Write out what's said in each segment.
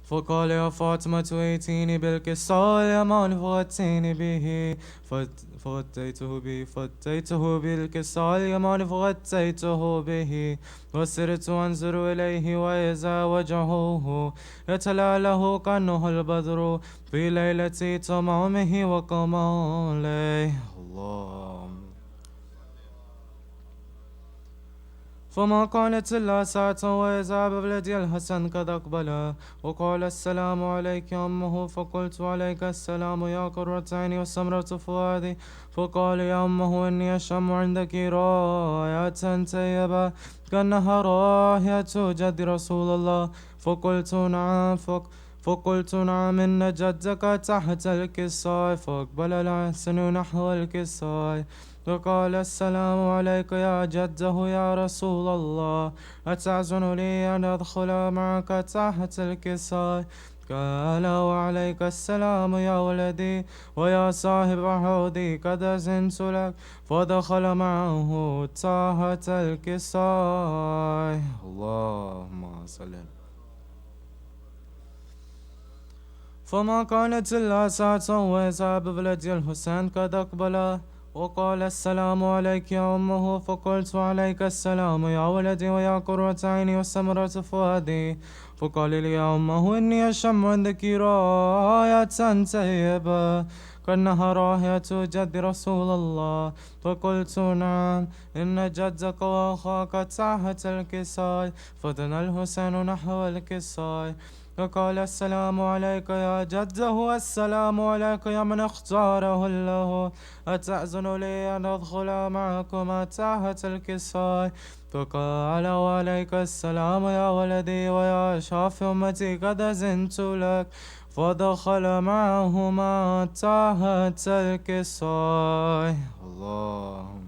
فقال يا فاطمة ائتيني بالقصاء اليمان فغطيني به فغطيته بالقصاء اليمان فغطيته به وسرت أنظر إليه وإذا وجهه يتلاله كأنه البدر في ليلة تمامه وكماله. الله. فما كانت إلا ساعة وإذا ببلدي الحسن قد أقبل وقال السلام عليك يا أمه فقلت عليك السلام يا قرة عيني وسمرة فؤادي فقال يا أمه إني أشم عندك راية طيبة كأنها راية جد رسول الله فقلت نعم إن جدك تحت الكساء فأقبل الحسن نحو الكساء وقال السلام عليك يا جده يا رسول الله أتعزن لي أن أدخل معك تحت الكساء قال وعليك السلام يا ولدي ويا صاحب عودي قد أذنت لك فدخل معه تحت الكساء. اللهم صل. فما كانت إلا ساعة وإذا بولدي الحسين قد أقبل وقال السلام عليك يا أمه فقلت عليك السلام يا ولدي ويا قرة عيني وسمرة فؤادي فقال لي يا أمه إني أشم عندك راية طيبة كأنها راية جد رسول الله فقلت نعم إن جدك وأخاك تحت الكساء فدنا الحسين نحو الكساء وقال السلام عليك يا جده والسلام عليك يا من اختاره الله أتأذن لي أن أدخل معكما تحت الكساء فقال وعليك السلام يا ولدي ويا شافي أمتي قد أذنت لك فدخل معهما تحت الكساء. اللهم.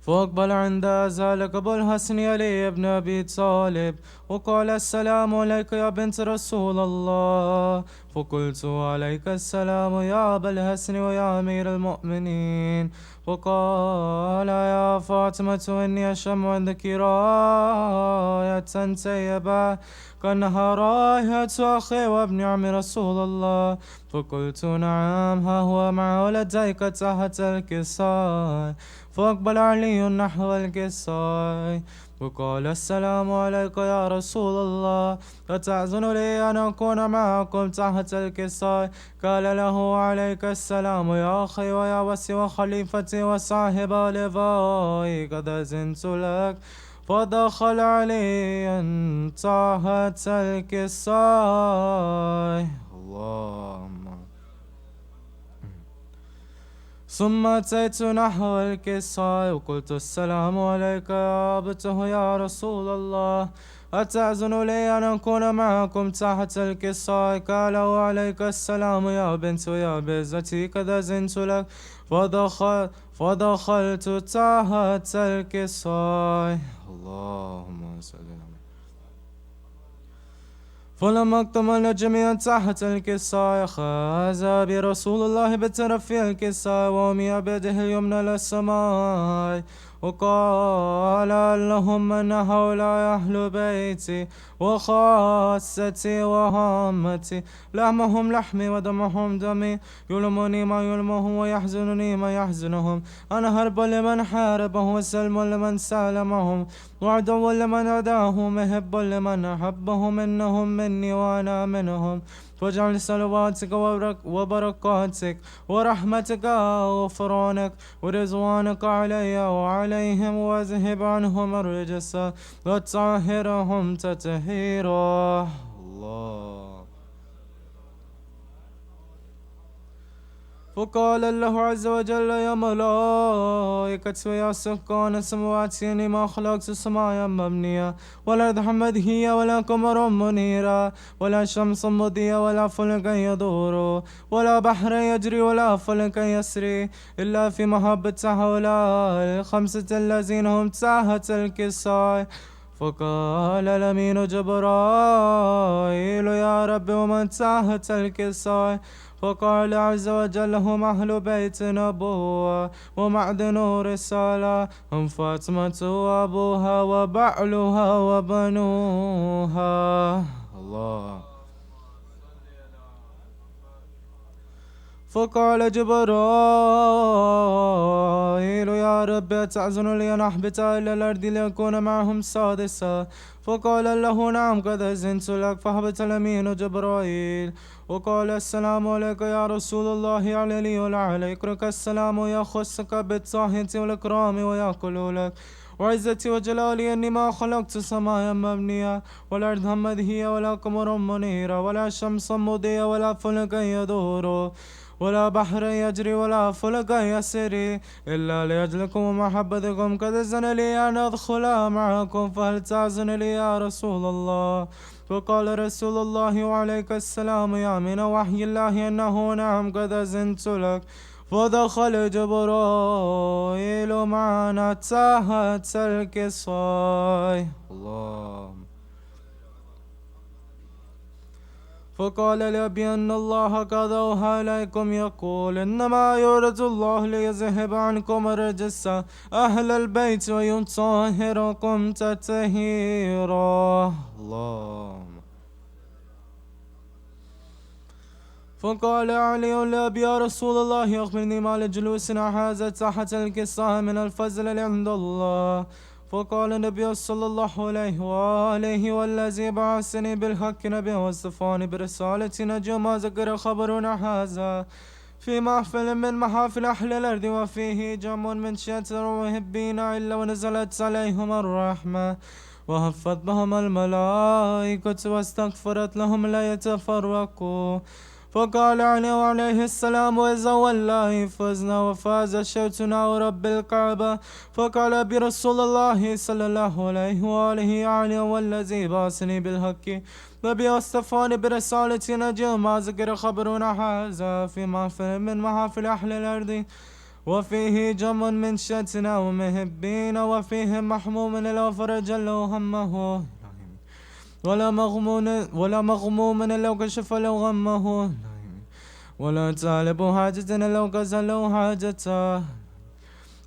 فأقبل عند ذلك أبو الحسن علي بن أبي طالب وقال السلام عليك يا بنت رسول الله فقلت عليك السلام يا أبا الحسن ويا أمير المؤمنين وقال يا فاطمة إني أشم عندك راية طيبة كأنها راية أخي وابن عم رسول الله فقلت نعم ها هو مع ولديك تحت الكساء فأقبل علي نحو الكساء وقال السلام عليك يا رسول الله أتأذن لي أن أكون معكم تحت الكساء قال له عليك السلام يا أخي ويا وسي وخليفتي وصاحب لبائي قد أذنت لك فدخل علي تحت الكساء. اللهم. ثم أتيت نحو الكساء وقلت السلام عليك يا أبته يا رسول الله أتأذن لي أن أكون معكم تحت الكساء قال وعليك السلام يا بنت يا بعزتي قد أذنت لك فدخلت تحت الكساء. اللهم صل على. فلما اكتملنا جميعا تحت الكساء أخذ برسول الله بطرف الكساء وومي بيده اليمنى للسماء وقال اللهم إن هؤلاء أهل بيتي وخاصتي وهامتي لحمهم لحمي ودمهم دمي يلمني ما يلمهم ويحزنني ما يحزنهم أنا هرب لمن حاربهم وسلم لمن سالمهم وعدو لمن عداهم محب لمن أحبهم إنهم مني وأنا منهم واجعل صلواتك وبركاتك ورحمتك وغفرانك ورضوانك علي وعليهم واذهب عنهم الرجس وطهرهم تطهيرا. الله. فقال الله عز وجل يا ملائكة يا سكان السماوات إني ما خلقت سماء مبنية ولا أرض مدهية ولا قمر منيرا ولا شمس مضية ولا فلك يدور ولا بحر يجري ولا فلك يسري إلا في محبة هؤلاء الخمسة الذين هم تحت الكساء فقال الأمين جبرائيل يا رب ومن ساهت الكساء. فقال عز وجل هم أهل بيت نبوة ومعدن رسالة، هم فاطمة وأبوها وبعلها وبنوها. الله. فقال جبرائيل يا رب أتعزن لي أن أحبط إلى الأرض ليكون معهم سادسا. فقال له نعم قد أذنت لك. فهبط الأمين جبرائيل وقال السلام عليك يا رسول الله علي ولا عليك السلام يخصك بالطاهية والإكرام ويأكل لك وعزتي وجلالي أني ما خلقت سماء مبنية ولا أرضا مدهية ولا قمر منيرة ولا شمس مضية ولا فلك يدور ولا بحر يجري ولا فلك يسري إلا لأجلكم ومحبتكم قد أذن لي أن أدخل معكم فهل تأذن لي يا رسول الله؟ فقال رسول الله وعليك السلام يا من وحي الله أنه نعم قد أذنت لك. فدخل جبرائيل معنا تحت الكساء. الله. فقال لأبي أن الله قد أوحى إليكم يقول إنما يرد الله ليذهب عنكم الرجس أهل البيت ويطهركم تطهيرا. الله. فقال علي لأبي يا رسول الله أخبرني ما لجلوسنا هذا تحت الكساء من الفضل عند الله. فقال النبي صلى الله عليه وآله والذي بعثني بالحق نبي واصطفاني برسالة نجي ما ذكر خبرنا هذا في محفل من محافل أهل الأرض وفيه جمع من شتر ومحبين إلا ونزلت عليهم الرحمة وهفت بهم الملائكة واستغفرت لهم لا يتفرقوا. فقال عليه السلام وإذا والله فزنا وفاز شوتنا ورب الكعبة. فقال برسول الله صلى الله عليه وآله علي والذي باسني بالحق نبي اصطفاني برسالة نجي ما ذكر خبرنا هذا في محفل من محافل أهل الأرض وفيه جمع من شتنا ومهبين وفيه محموم لو فرج له همه ولا مغموم لو كشف له غمه ولا طالب حاجة لو كسل له حاجته.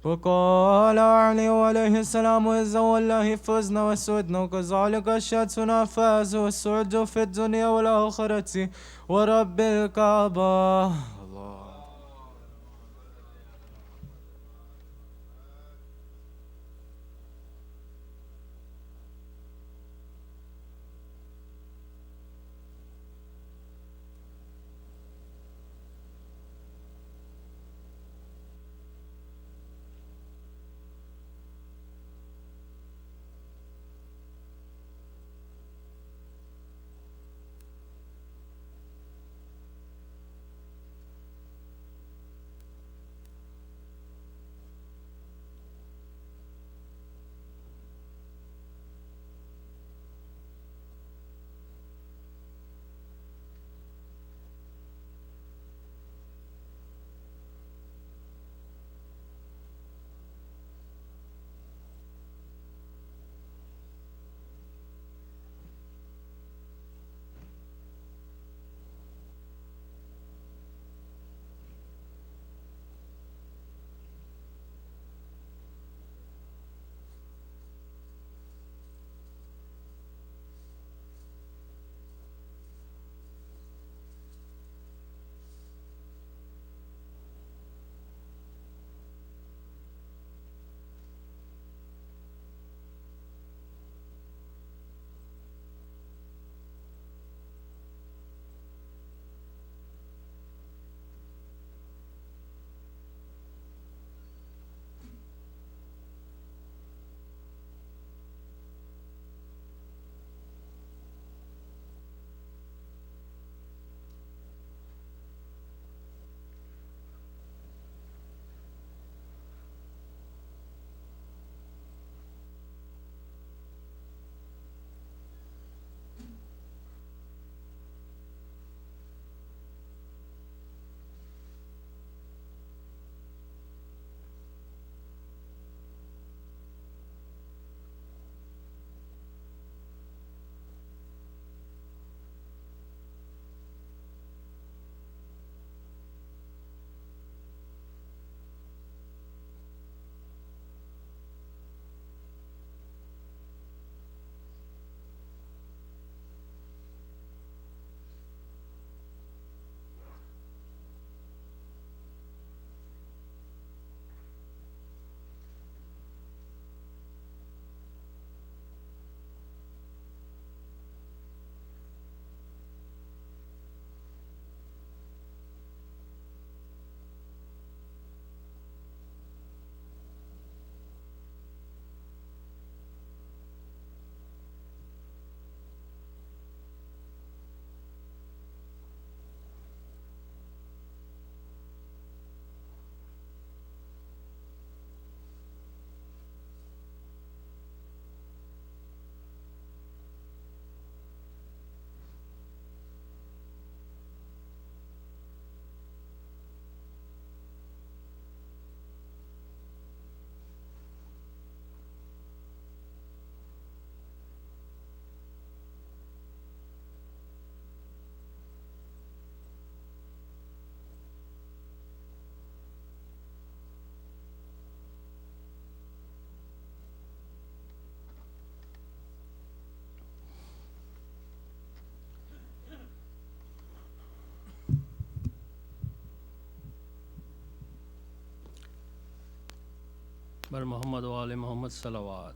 وقال علي عليه السلام إذا والله فزنا وسعدنا وكذلك الشتنا فاز والسعد في الدنيا والآخرة ورب الكعبة. بر محمد و آل محمد صلوات.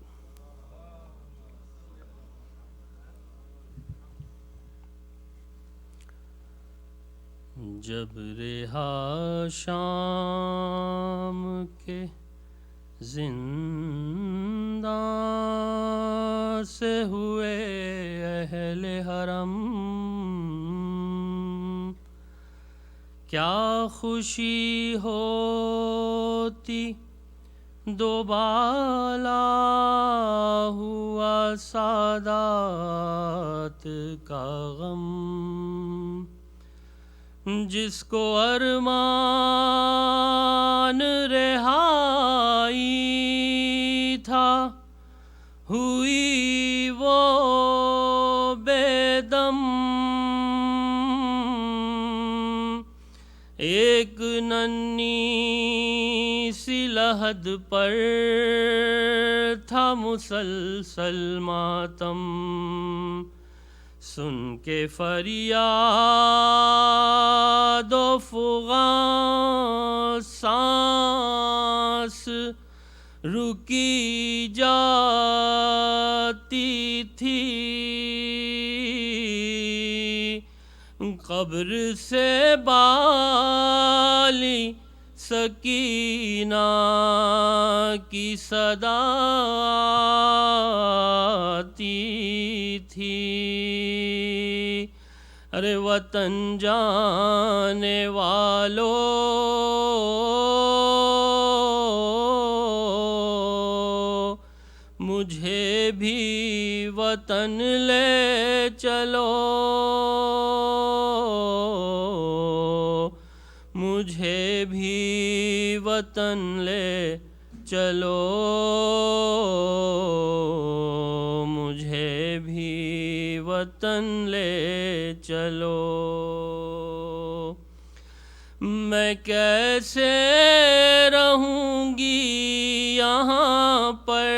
جب رہا شام کے زندان سے ہوئے اہل حرم، کیا خوشی ہوتی دوبالا ہوا سادات کا غم، جس کو ارمان رہائی تھا ہوئی وہ بے دم، ایک ننھی سی لحد پر تھا مسلسل ماتم، سن کے فریاد و فغاں سانس رکی جاتی تھی، قبر سے بالی سکینہ کی صدا آتی تھی، ارے وطن جانے والو مجھے بھی وطن لے چلو، مجھے بھی وطن لے چلو، مجھے بھی وطن لے چلو، میں کیسے رہوں گی یہاں پر،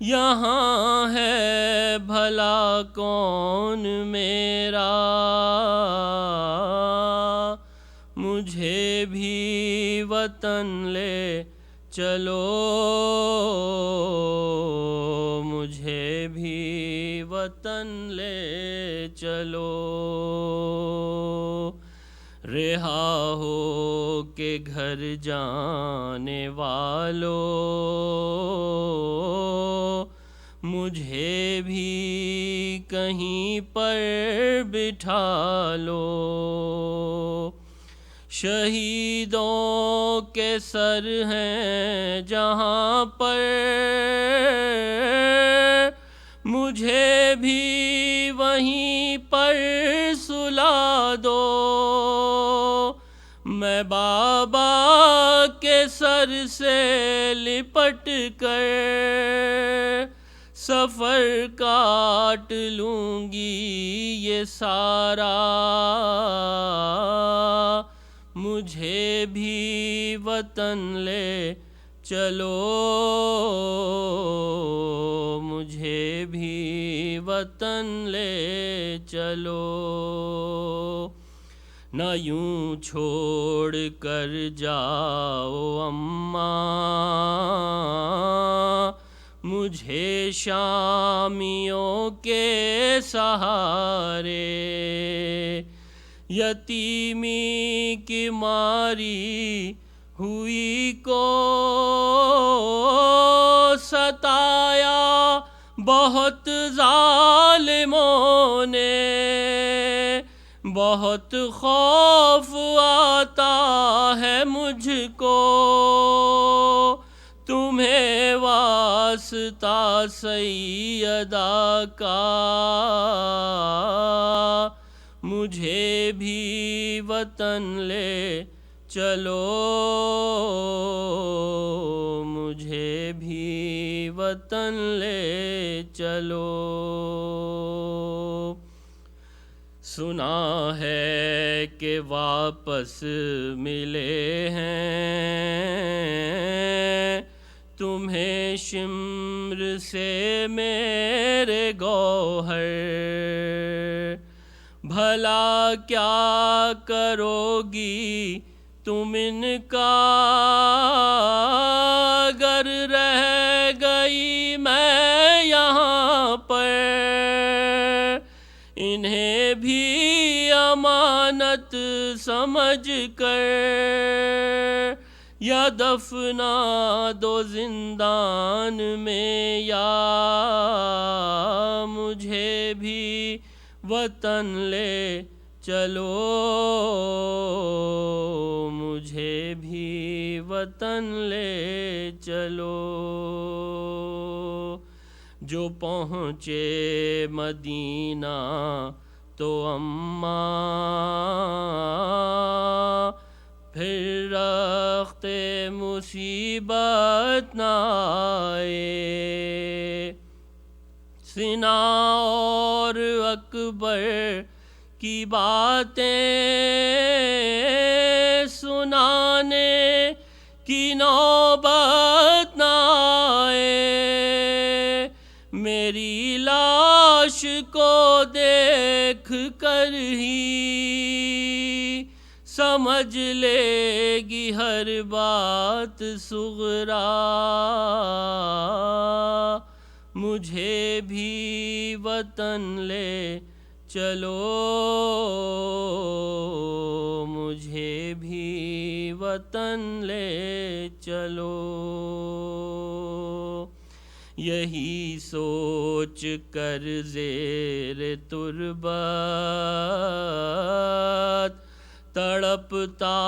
یہاں ہے بھلا کون میرا، مجھے بھی وطن لے چلو، مجھے بھی وطن لے چلو، رہا ہو کے گھر جانے والو مجھے بھی کہیں پر بٹھا لو، شہیدوں کے سر ہیں جہاں پر مجھے بھی وہیں پر سلا دو، میں بابا کے سر سے لپٹ کر سفر کاٹ لوں گی یہ سارا، مجھے بھی وطن لے چلو، مجھے بھی وطن لے چلو، نہ یوں چھوڑ کر جاؤ اماں مجھے شامیوں کے سہارے، یتیمی کی ماری ہوئی کو ستایا بہت ظالموں نے، بہت خوف آتا ہے مجھ کو تمہیں واسطہ سیدہ کا، مجھے بھی وطن لے چلو، مجھے بھی وطن لے چلو، سنا ہے کہ واپس ملے ہیں تمہیں شمر سے میرے گوہر، بھلا کیا کرو گی تم ان کا اگر رہ گئی میں یہاں پر، انہیں بھی امانت سمجھ کر یا دفنا دو زندان میں، یا مجھے بھی وطن لے چلو، مجھے بھی وطن لے چلو۔ جو پہنچے مدینہ تو اماں پھر رخت مصیبت نہ آئے، سنا اور اکبر کی باتیں سنانے کی نوبت نہ آئے، میری لاش کو دیکھ کر ہی سمجھ لے گی ہر بات صغرا، مجھے بھی وطن لے چلو، مجھے بھی وطن لے چلو۔ یہی سوچ کر زیر تربت تڑپتا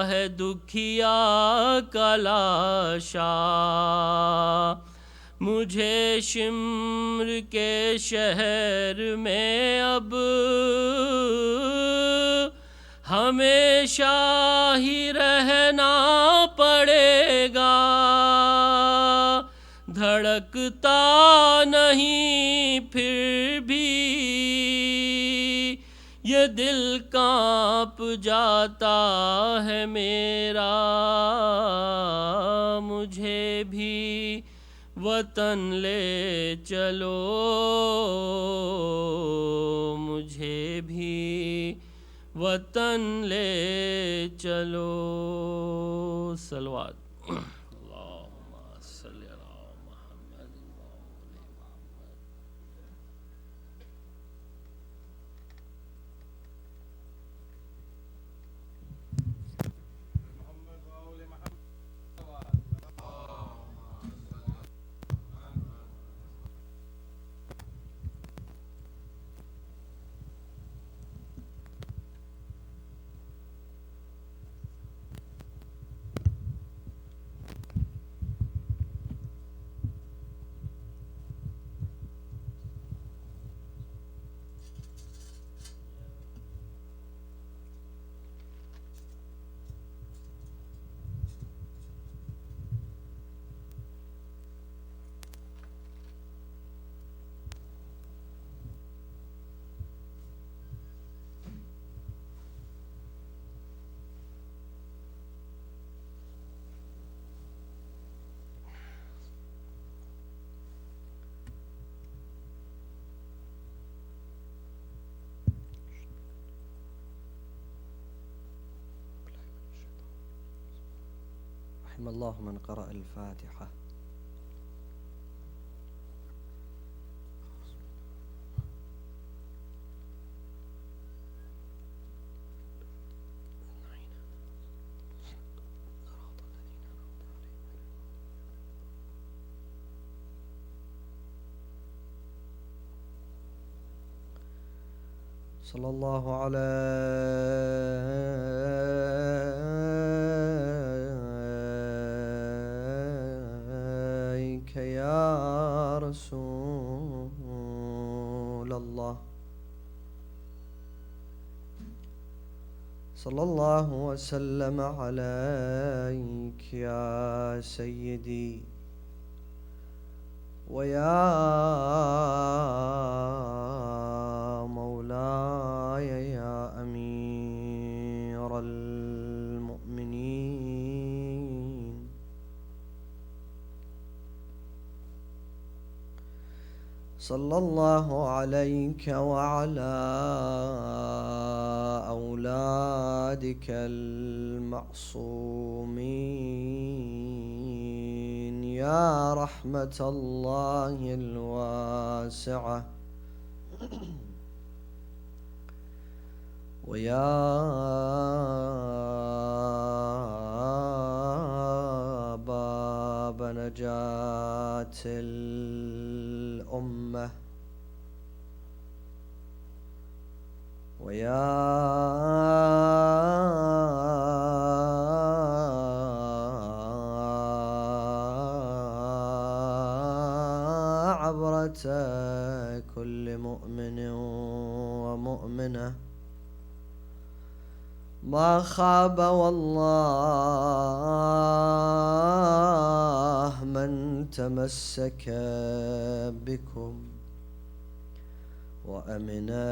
ہے دکھیا کا لاشا، مجھے شمر کے شہر میں اب ہمیشہ ہی رہنا پڑے گا، دھڑکتا نہیں پھر بھی یہ دل کانپ جاتا ہے میرا، مجھے بھی وطن لے چلو، مجھے بھی وطن لے چلو۔ صلوات اللہم صلی علی محمد۔ رحم الله من قرأ الفاتحة. صلى الله عليك يا رسول الله، صلى الله وسلم عليك يا سيدي ويا مولاي يا أمير المؤمنين، صلى الله عليك وعلى أولادك المعصومين يا رحمة الله الواسعة ويا باب نجاة الأمة ويا عبرة كل مؤمن ومؤمنة ما خاب والله من تمسك بكم وأمنا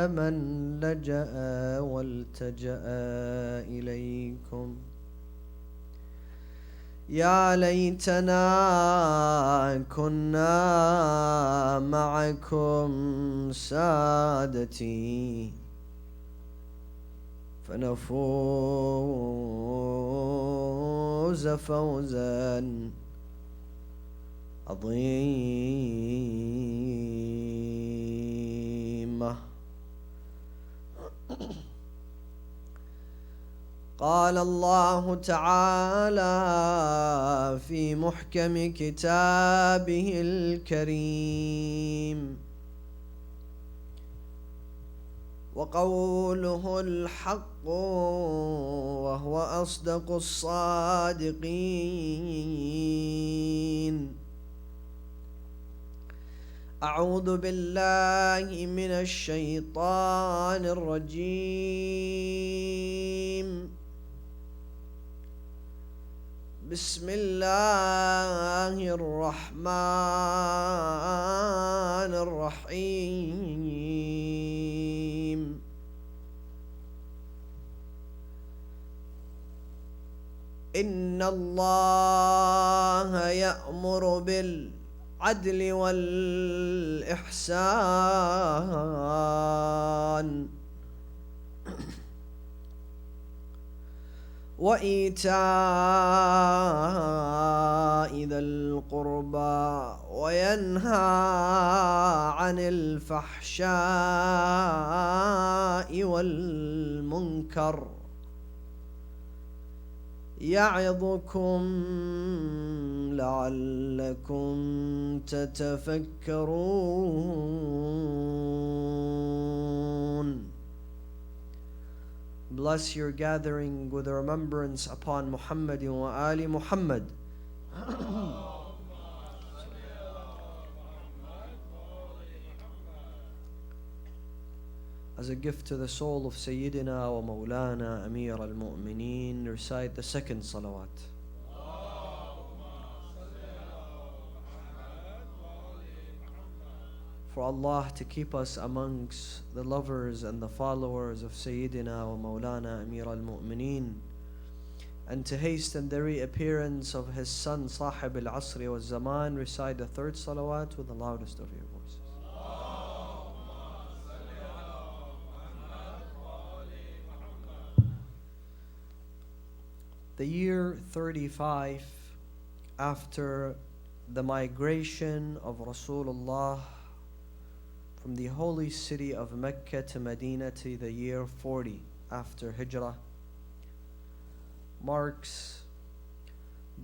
من لجأ والتجأ إليكم يا ليتنا كنا معكم سادتي فنفوز فوزا عظيما. قال الله تعالى في محكم كتابه الكريم وقوله الحق وهو أصدق الصادقين أعوذ بالله من الشيطان الرجيم بسم الله الرحمن الرحيم إن الله يأمر بالعدل والإحسان وإيتاء ذي القربى وينهى عن الفحشاء والمنكر يعظكم لعلكم تتفكرون. Bless your gathering with a remembrance upon Muhammad wa Ali Muhammad. As a gift to the soul of Sayyidina wa Mawlana Amir al-Mu'mineen, recite the second salawat. For Allah to keep us amongst the lovers and the followers of Sayyidina wa Mawlana Amir al-Mu'mineen, and to hasten the reappearance of his son Sahib al-Asri wa Zaman, recite the third salawat with the loudest of your voices. The year 35 after the migration of Rasulullah from the holy city of Mecca to Medina to the year 40 after Hijrah marks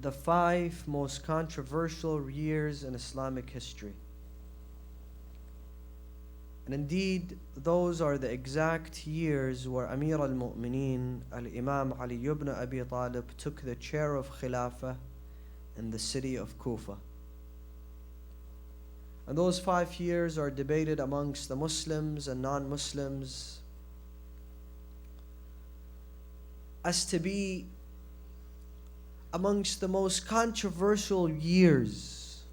the 5 most controversial years in Islamic history. And indeed, those are the exact years where Amir al-Mu'mineen, al-Imam Ali ibn Abi Talib, took the chair of Khilafah in the city of Kufa. And those 5 years are debated amongst the Muslims and non-Muslims as to be amongst the most controversial years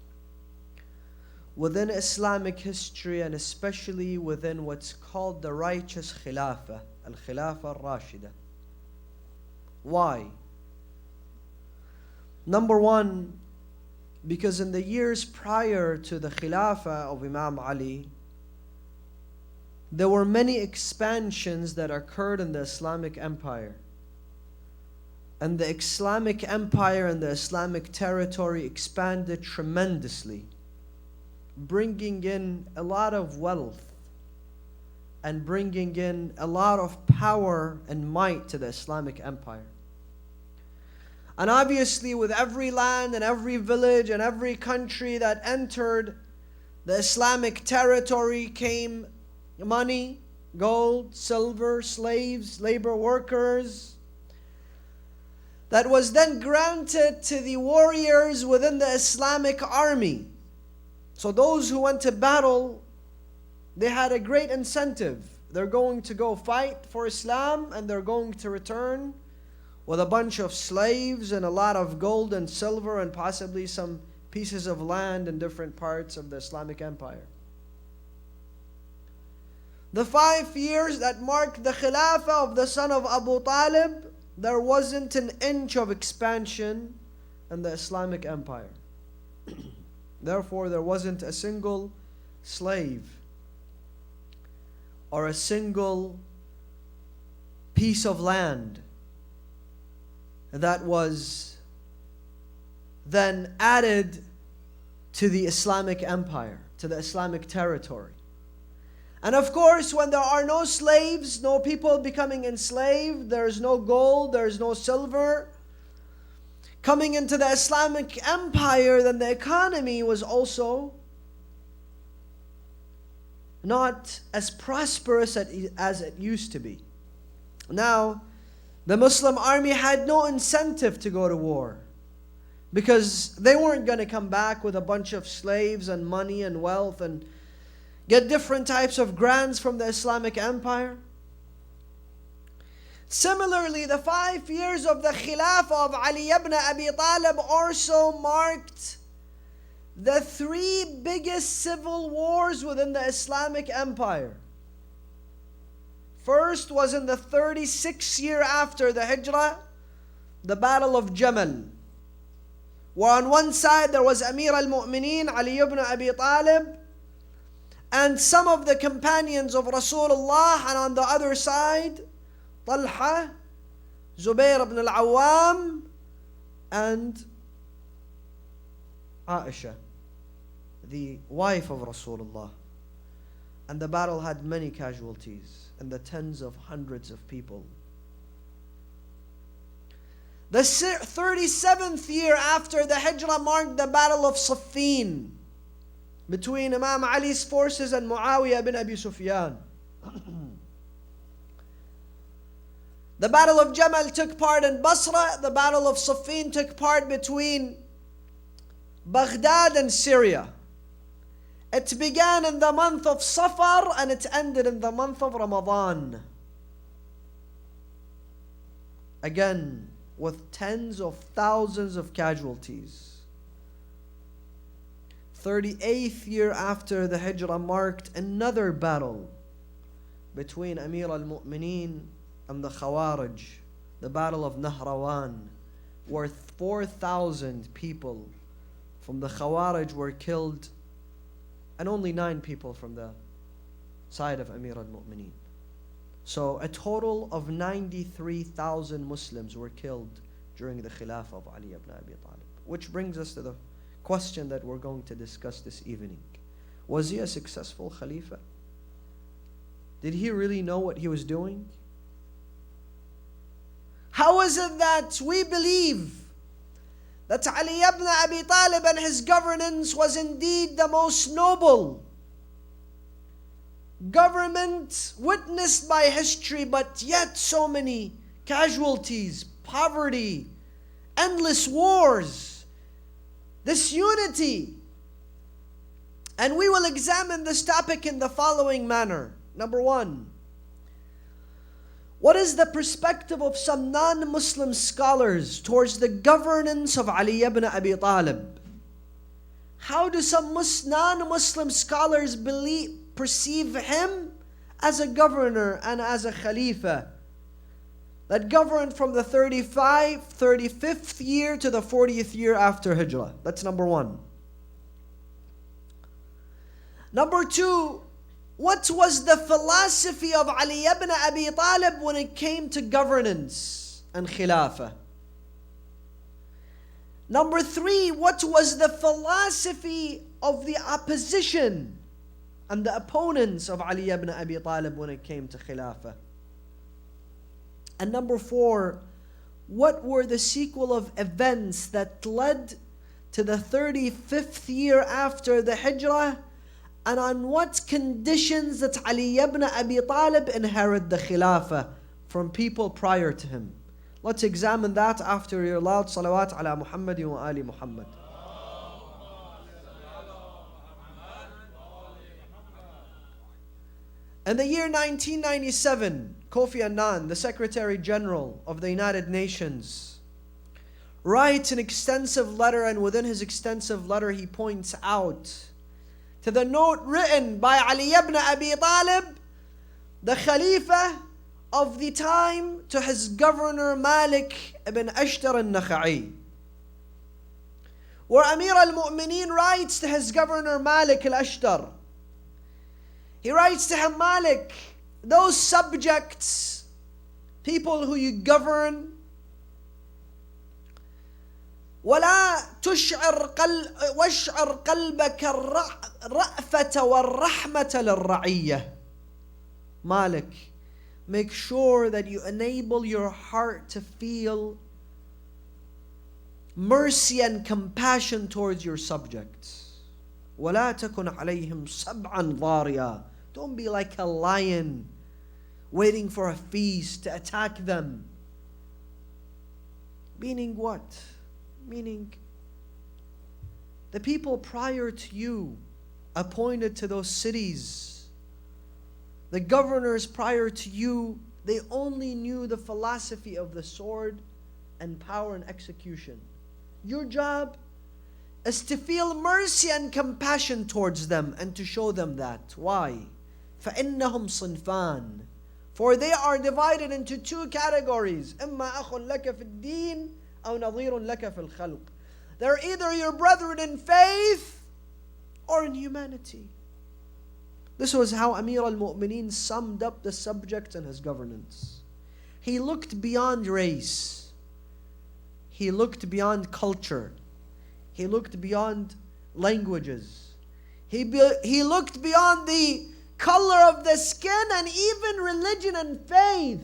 within Islamic history, and especially within what's called the righteous Khilafah, al-Khilafah al-Rashida. Why? Number one, Because in the years prior to the Khilafah of Imam Ali, there were many expansions that occurred in the Islamic Empire. And the Islamic Empire and the Islamic territory expanded tremendously, bringing in a lot of wealth and bringing in a lot of power and might to the Islamic Empire. And obviously, with every land and every village and every country that entered the Islamic territory came money, gold, silver, slaves, labor workers, that was then granted to the warriors within the Islamic army. So those who went to battle, they had a great incentive. They're going to go fight for Islam and they're going to return with a bunch of slaves and a lot of gold and silver and possibly some pieces of land in different parts of the Islamic Empire. The 5 years that marked the Khilafah of the son of Abu Talib, there wasn't an inch of expansion in the Islamic Empire. Therefore, there wasn't a single slave or a single piece of land that was then added to the Islamic Empire, to the Islamic territory. And of course, when there are no slaves, no people becoming enslaved, there is no gold, there is no silver coming into the Islamic Empire, then the economy was also not as prosperous as it used to be. Now, the Muslim army had no incentive to go to war because they weren't going to come back with a bunch of slaves and money and wealth and get different types of grants from the Islamic Empire. Similarly, the 5 years of the Khilafah of Ali ibn Abi Talib also marked the 3 biggest civil wars within the Islamic Empire. First was in the 36th year after the Hijrah, the Battle of Jamal, where on one side there was Amir al-Mu'mineen Ali ibn Abi Talib and some of the companions of Rasulullah, and on the other side Talha, Zubair ibn al-Awwam, and Aisha, the wife of Rasulullah. And the battle had many casualties in the tens of hundreds of people. The 37th year after the Hijrah marked the Battle of Siffin between Imam Ali's forces and Muawiyah bin Abi Sufyan. The Battle of Jamal took part in Basra. The Battle of Siffin took part between Baghdad and Syria. It began in the month of Safar and it ended in the month of Ramadan. Again, with tens of thousands of casualties. 38th year after the Hijrah marked another battle between Amir al-Mu'mineen and the Khawarij, the Battle of Nahrawan, where 4,000 people from the Khawarij were killed and only 9 people from the side of Amir al-Mu'mineen. So a total of 93,000 Muslims were killed during the Khilafah of Ali ibn Abi Talib. Which brings us to the question that we're going to discuss this evening. Was he a successful Khalifa? Did he really know what he was doing? How is it that we believe that Ali ibn Abi Talib and his governance was indeed the most noble government witnessed by history, but yet so many casualties, poverty, endless wars, disunity? And we will examine this topic in the following manner. Number 1, what is the perspective of some non-Muslim scholars towards the governance of Ali ibn Abi Talib? How do some non-Muslim scholars perceive him as a governor and as a Khalifa? that governed from the 35th year to the 40th year after Hijrah. That's number one. Number two, what was the philosophy of Ali ibn Abi Talib when it came to governance and Khilafah? Number three, what was the philosophy of the opposition and the opponents of Ali ibn Abi Talib when it came to Khilafah? And number four, what were the sequel of events that led to the 35th year after the Hijrah, and on what conditions that Ali ibn Abi Talib inherited the Khilafah from people prior to him? Let's examine that after your loud salawat ala Muhammad wa ali Muhammad. In the year 1997, Kofi Annan, the Secretary General of the United Nations, writes an extensive letter, and within his extensive letter he points out to the note written by Ali ibn Abi Talib, the Khalifa of the time, to his governor Malik ibn Ashtar al-Nakha'i, where Amir al-Mu'mineen writes to his governor Malik al-Ashtar. He writes to him, Malik, those subjects, people who you govern, ولا واشعر قلبك الرأفة والرحمة للرعية. Malik, make sure that you enable your heart to feel mercy and compassion towards your subjects. ولا تكن عليهم سبعا ضاريا. Don't be like a lion waiting for a feast to attack them. Meaning what? Meaning the people prior to you appointed to those cities, the governors prior to you, they only knew the philosophy of the sword and power and execution. Your job is to feel mercy and compassion towards them and to show them that. Why? فَإِنَّهُمْ صِنْفَانِ. For they are divided into two categories. إِمَّا أَخٌ لَكَ فِي الدِّينِ أَوْ نَظِيرٌ لَكَ فِي الْخَلْقِ. They're either your brethren in faith or in humanity. This was how Amir al-Mu'mineen summed up the subject and his governance. He looked beyond race. He looked beyond culture. He looked beyond languages. He looked beyond the color of the skin and even religion and faith.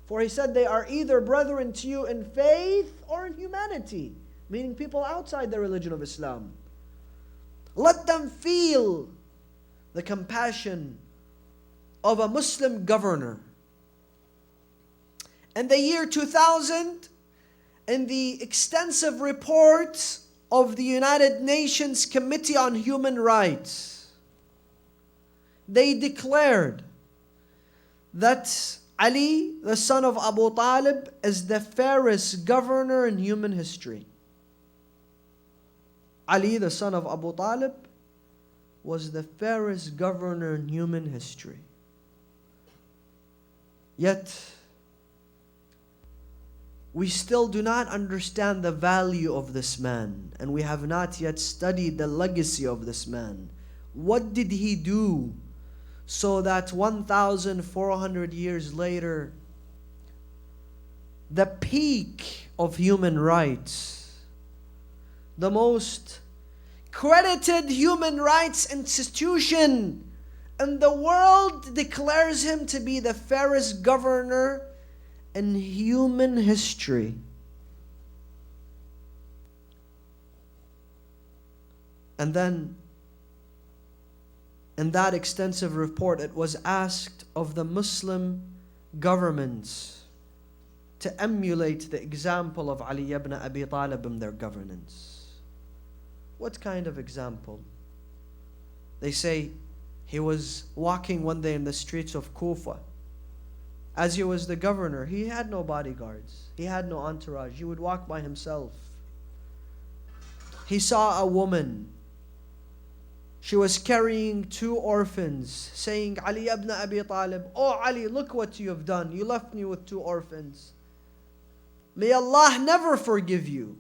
For he said they are either brethren to you in faith or in humanity, meaning people outside the religion of Islam. Let them feel the compassion of a Muslim governor. In the year 2000, in the extensive report of the United Nations Committee on Human Rights, they declared that Ali, the son of Abu Talib, is the fairest governor in human history. Ali, the son of Abu Talib, was the fairest governor in human history. Yet, we still do not understand the value of this man, and we have not yet studied the legacy of this man. What did he do so that 1,400 years later, the peak of human rights, the most credited human rights institution in the world, declares him to be the fairest governor in human history? And then, in that extensive report, it was asked of the Muslim governments to emulate the example of Ali ibn Abi Talib in their governance. What kind of example? They say he was walking one day in the streets of Kufa. As he was the governor, he had no bodyguards. He had no entourage. He would walk by himself. He saw a woman. She was carrying 2 orphans, saying, Ali ibn Abi Talib, oh Ali, look what you have done. You left me with 2 orphans. May Allah never forgive you.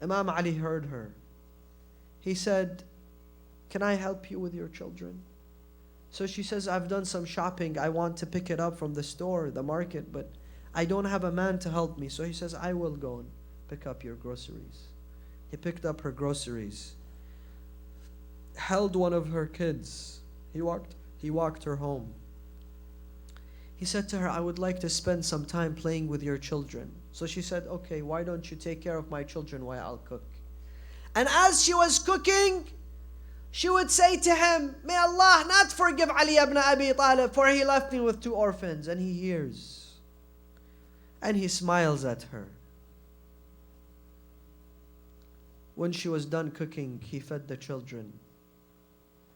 Imam Ali heard her. He said, can I help you with your children? So she says, I've done some shopping. I want to pick it up from the store, the market, but I don't have a man to help me. So he says, I will go and pick up your groceries. He picked up her groceries, held one of her kids. He walked her home. He said to her, I would like to spend some time playing with your children. So she said, okay, why don't you take care of my children while I'll cook? And as she was cooking, she would say to him, may Allah not forgive Ali ibn Abi Talib, for he left me with 2 orphans. And he hears. And he smiles at her. When she was done cooking, he fed the children.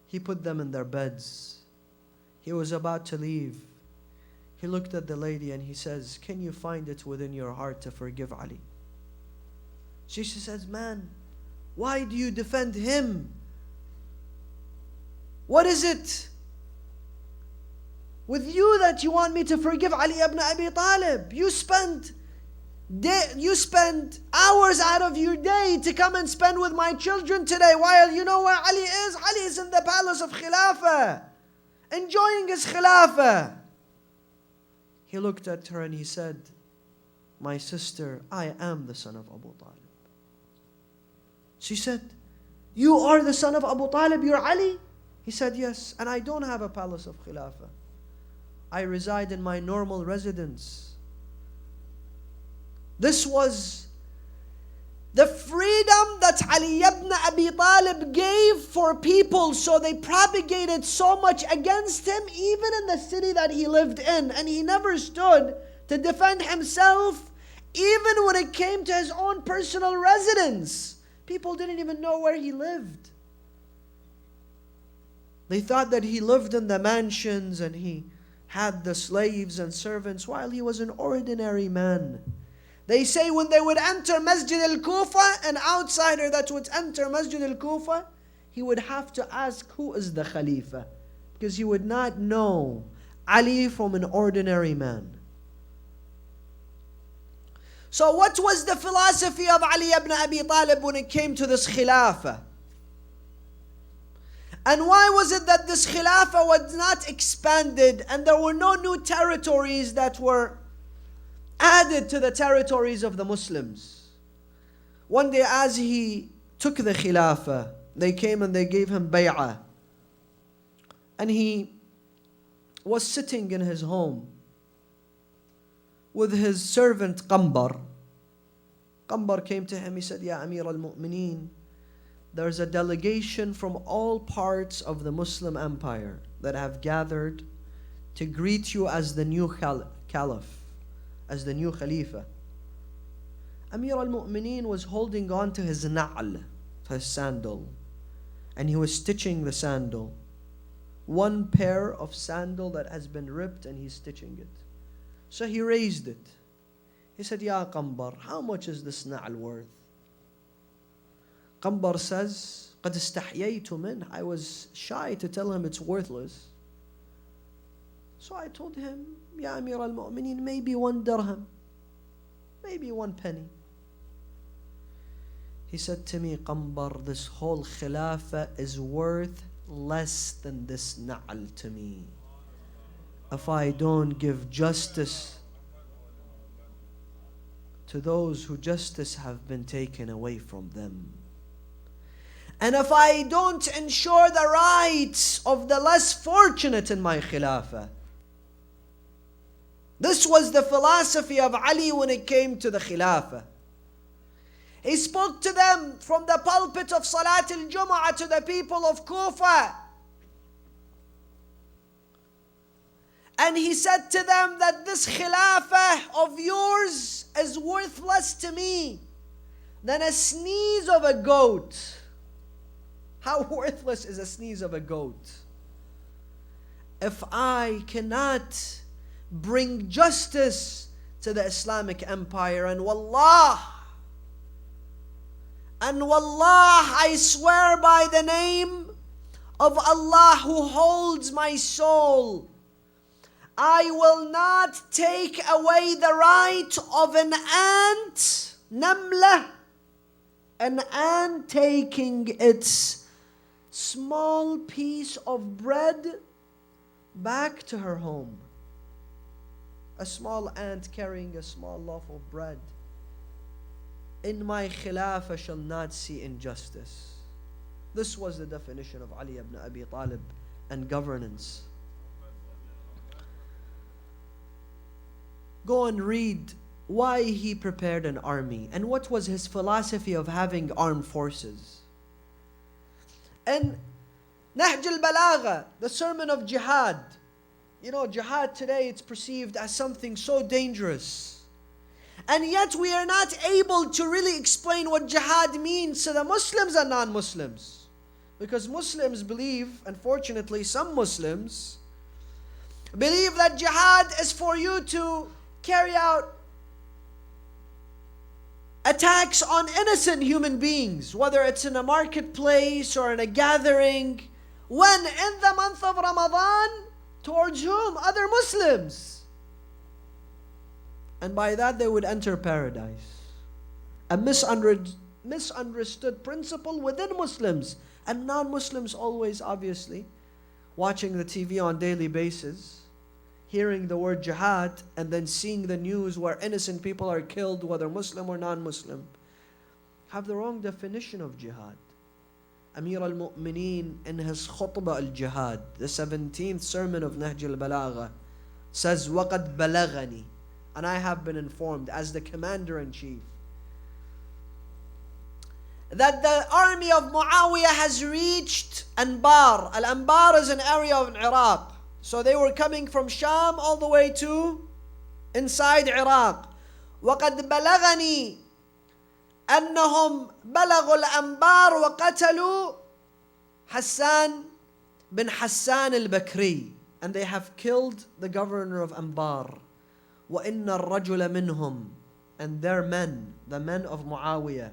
He put them in their beds. He was about to leave. He looked at the lady and he says, can you find it within your heart to forgive Ali? She says, man, why do you defend him? What is it with you that you want me to forgive Ali ibn Abi Talib? You spend hours out of your day to come and spend with my children today, while you know where Ali is? Ali is in the palace of Khilafah, enjoying his Khilafah. He looked at her and he said, my sister, I am the son of Abu Talib. She said, you are the son of Abu Talib, you're Ali? He said, yes, and I don't have a palace of Khilafah. I reside in my normal residence. This was the freedom that Ali ibn Abi Talib gave for people, so they propagated so much against him, even in the city that he lived in. And he never stood to defend himself, even when it came to his own personal residence. People didn't even know where he lived. They thought that he lived in the mansions and he had the slaves and servants, while he was an ordinary man. They say when they would enter Masjid al-Kufa, an outsider that would enter Masjid al-Kufa, he would have to ask, who is the Khalifa? Because he would not know Ali from an ordinary man. So what was the philosophy of Ali ibn Abi Talib when it came to this Khilafah? And why was it that this Khilafah was not expanded and there were no new territories that were added to the territories of the Muslims? One day as he took the Khilafah, they came and they gave him bay'ah. And he was sitting in his home with his servant Qambar. Qambar came to him, he said, Ya Amir al-Mu'mineen, there's a delegation from all parts of the Muslim empire that have gathered to greet you as the new caliph, as the new Khalifa. Amir al-Mu'mineen was holding on to his na'al, to his sandal, and he was stitching the sandal. One pair of sandal that has been ripped and he's stitching it. So he raised it. He said, Ya Qambar, how much is this na'al worth? Qambar says, قَدْ اسْتَحْيَيْتُ مِنْهُ, I was shy to tell him it's worthless. So I told him, Ya Amir al-Mu'mineen, maybe 1 dirham, maybe 1 penny. He said to me, Qambar, this whole Khilafah is worth less than this na'al to me, if I don't give justice to those who justice have been taken away from them. And if I don't ensure the rights of the less fortunate in my Khilafah. This was the philosophy of Ali when it came to the Khilafah. He spoke to them from the pulpit of Salat al-Jum'ah to the people of Kufa. And he said to them that this Khilafah of yours is worth less to me than a sneeze of a goat. How worthless is a sneeze of a goat? If I cannot bring justice to the Islamic empire, and wallah, And wallah, I swear by the name of Allah who holds my soul, I will not take away the right of an ant, namla, an ant taking its small piece of bread back to her home. A small ant carrying a small loaf of bread. In my khilafah shall not see injustice. This was the definition of Ali ibn Abi Talib and governance. Go and read why he prepared an army and what was his philosophy of having armed forces. And Nahj al-Balagha, the sermon of jihad. You know, jihad today, it's perceived as something so dangerous. And yet we are not able to really explain what jihad means to the Muslims and non-Muslims. Because Muslims believe, unfortunately some Muslims, believe that jihad is for you to carry out attacks on innocent human beings, whether it's in a marketplace or in a gathering, when in the month of Ramadan, towards whom? Other Muslims. And by that they would enter paradise. A misunderstood principle within Muslims and non-Muslims always, obviously, watching the TV on daily basis, hearing the word jihad and then seeing the news where innocent people are killed, whether Muslim or non-Muslim, have the wrong definition of jihad. Amir al-Mu'mineen in his khutbah al-jihad, the 17th sermon of Nahj al-Balagha, says, وَقَدْ بَلَغَنِي, and I have been informed as the commander-in-chief, that the army of Muawiyah has reached Anbar. Al-Anbar is an area of Iraq. So they were coming from Sham all the way to inside Iraq. وَقَدْ بَلَغَنِي أَنَّهُمْ بَلَغُوا الْأَنْبَارِ وَقَتَلُوا Hassan bin Hassan al-Bakri. And they have killed the governor of Anbar. وَإِنَّ الرَّجُلَ مِنْهُمْ, and their men, the men of Muawiyah,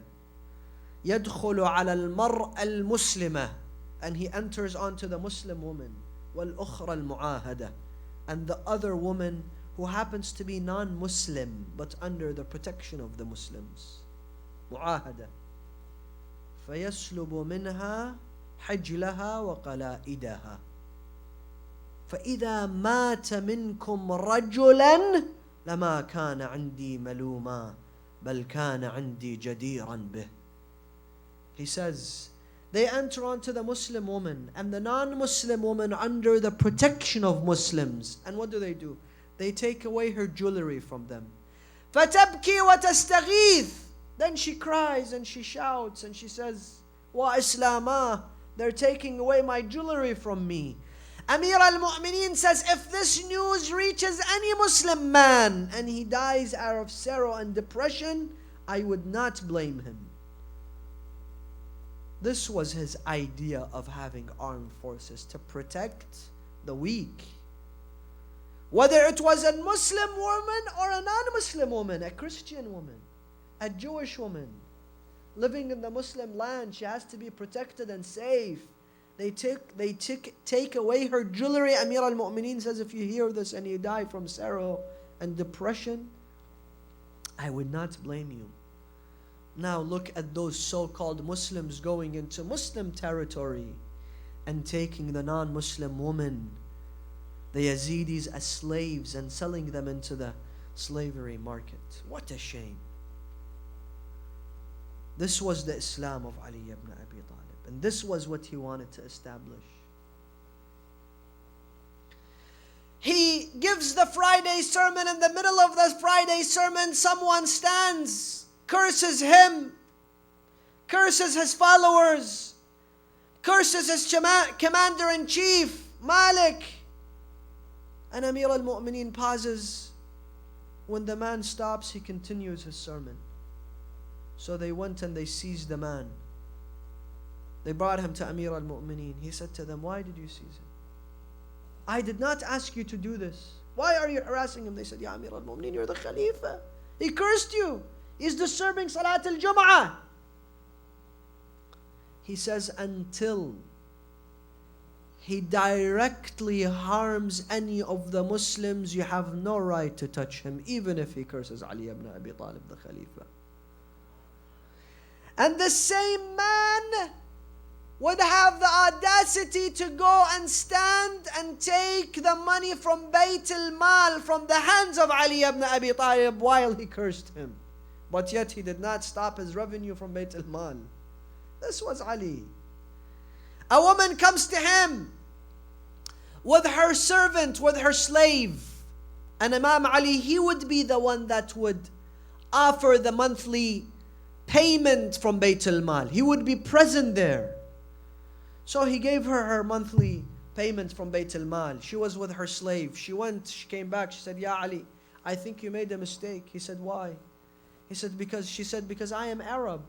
يَدْخُلُ عَلَى الْمَرْءَ الْمُسْلِمَةِ, and he enters onto the Muslim woman. وَالْأُخْرَى الْمُعَاهَدَةِ, and the other woman who happens to be non-Muslim but under the protection of the Muslims. مُعَاهَدَةِ. فَيَسْلُبُ مِنْهَا حِجْلَهَا وَقَلَائِدَهَا فَإِذَا مَاتَ مِنْكُمْ رَجُلًا لَمَا كَانَ عِنْدِي مَلُومًا بَلْ كَانَ عِنْدِي جَدِيرًا بِهِ. He says, they enter onto the Muslim woman and the non-Muslim woman under the protection of Muslims. And what do? They take away her jewelry from them. فَتَبْكِي وَتَسْتَغِيث. Then she cries and she shouts and she says, Wa Islama, they're taking away my jewelry from me. Amir al-Mu'mineen says, if this news reaches any Muslim man and he dies out of sorrow and depression, I would not blame him. This was his idea of having armed forces, to protect the weak. Whether it was a Muslim woman or a non-Muslim woman, a Christian woman, a Jewish woman, living in the Muslim land, she has to be protected and safe. They take away her jewelry. Amir al-Mu'mineen says, if you hear this and you die from sorrow and depression, I would not blame you. Now look at those so-called Muslims going into Muslim territory and taking the non-Muslim woman, the Yazidis, as slaves and selling them into the slavery market. What a shame. This was the Islam of Ali ibn Abi Talib, and this was what he wanted to establish. He gives the Friday sermon. In the middle of the Friday sermon, someone stands, curses him, curses his followers, curses his commander-in-chief, Malik. And Amir al-Mu'mineen pauses. When the man stops, he continues his sermon. So they went and they seized the man. They brought him to Amir al-Mu'mineen. He said to them, why did you seize him? I did not ask you to do this. Why are you harassing him? They said, Ya Amir al-Mu'mineen, you're the Khalifa. He cursed you. He's disturbing Salat al-Jum'ah. He says, until he directly harms any of the Muslims, you have no right to touch him, even if he curses Ali ibn Abi Talib, the Khalifa. And the same man would have the audacity to go and stand and take the money from Bayt al-Mal, from the hands of Ali ibn Abi Talib, while he cursed him. But yet he did not stop his revenue from Bayt al-Mal. This was Ali. A woman comes to him with her servant, with her slave. And Imam Ali, he would be the one that would offer the monthly payment from Bayt al-Mal. He would be present there. So he gave her her monthly payment from Bayt al-Mal. She was with her slave. She came back, she said, Ya Ali, I think you made a mistake. He said, why? He said, because I am Arab.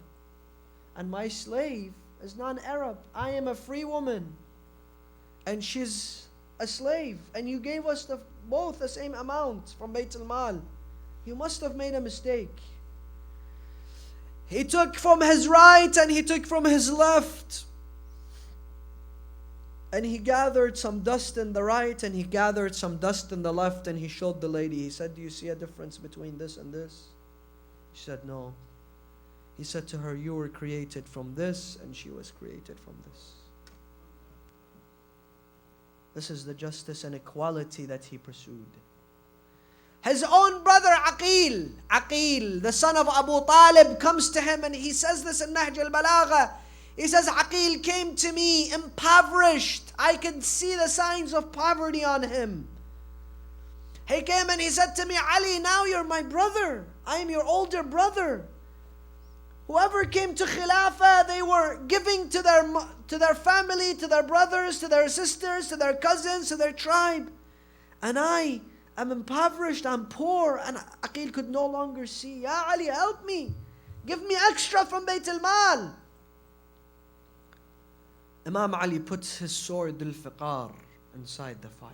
And my slave is non-Arab. I am a free woman. And she's a slave. And you gave us both the same amount from Bayt al-Mal. You must have made a mistake. He took from his right and he took from his left. And he gathered some dust in the right and he gathered some dust in the left, and he showed the lady. He said, do you see a difference between this and this? She said, no. He said to her, you were created from this and she was created from this. This is the justice and equality that he pursued. His own brother Aqil, the son of Abu Talib, comes to him and he says this in Nahj al-Balagha. He says, Aqil came to me impoverished. I could see the signs of poverty on him. He came and he said to me, Ali, now you're my brother. I am your older brother. Whoever came to Khilafah, they were giving to their family, to their brothers, to their sisters, to their cousins, to their tribe. And I am impoverished, I'm poor. And Aqil could no longer see. Ya Ali, help me. Give me extra from Bayt al-Mal. Imam Ali puts his sword al-Fiqar inside the fire.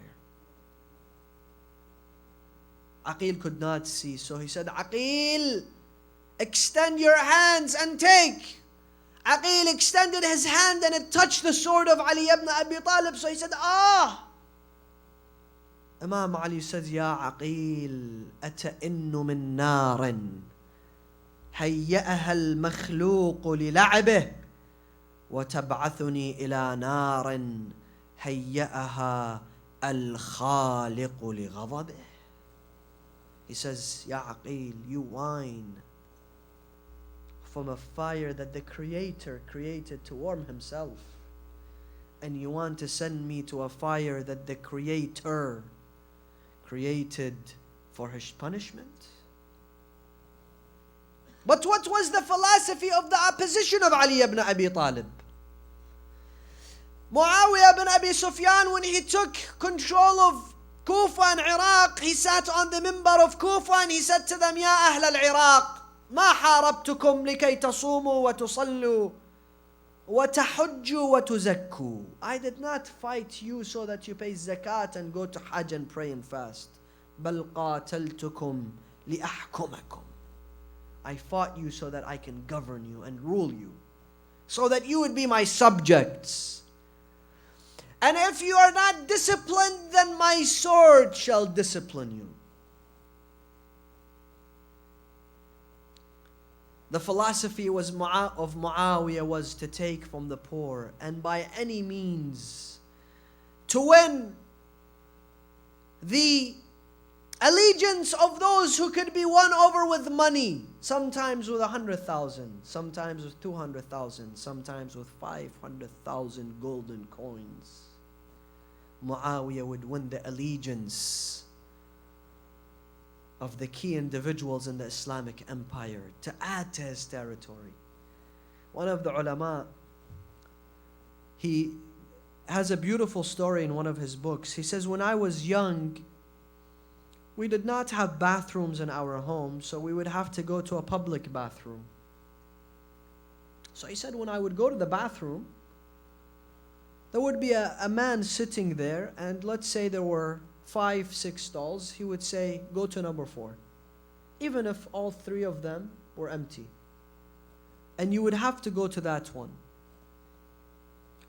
Aqil could not see, so he said, Aqil, extend your hands and take. Aqil extended his hand and it touched the sword of Ali ibn Abi Talib, so he said, ah. Imam Ali said, Ya Aqil, ata'innu min narin, hayya'aha al-makhluq lila'bih, وتبعثني إلى نار هيأها الخالق لغضبه. He says, Ya Aqil, you whine from a fire that the Creator created to warm Himself. And you want to send me to a fire that the Creator created for His punishment? But what was the philosophy of the opposition of Ali ibn Abi Talib? Muawiyah ibn Abi Sufyan, when he took control of Kufa and Iraq, he sat on the minbar of Kufa and he said to them, Ya Ahl al-Iraq, ما حاربتكم لكي تصوموا وتصلوا وتحجوا وتزكوا. I did not fight you so that you pay zakat and go to Hajj and pray and fast. Bill قاتلتكم لأحكمكم. I fought you so that I can govern you and rule you, so that you would be my subjects. And if you are not disciplined, then my sword shall discipline you. The philosophy of Muawiyah was to take from the poor and by any means to win the allegiance of those who could be won over with money, sometimes with 100,000, sometimes with 200,000, sometimes with 500,000 golden coins. Muawiyah would win the allegiance of the key individuals in the Islamic empire to add to his territory. One of the ulama, he has a beautiful story in one of his books. He says, when I was young, we did not have bathrooms in our home, so we would have to go to a public bathroom. So he said, when I would go to the bathroom, there would be a man sitting there, and let's say there were 5, 6 stalls. He would say, go to number 4, even if all 3 of them were empty. And you would have to go to that one.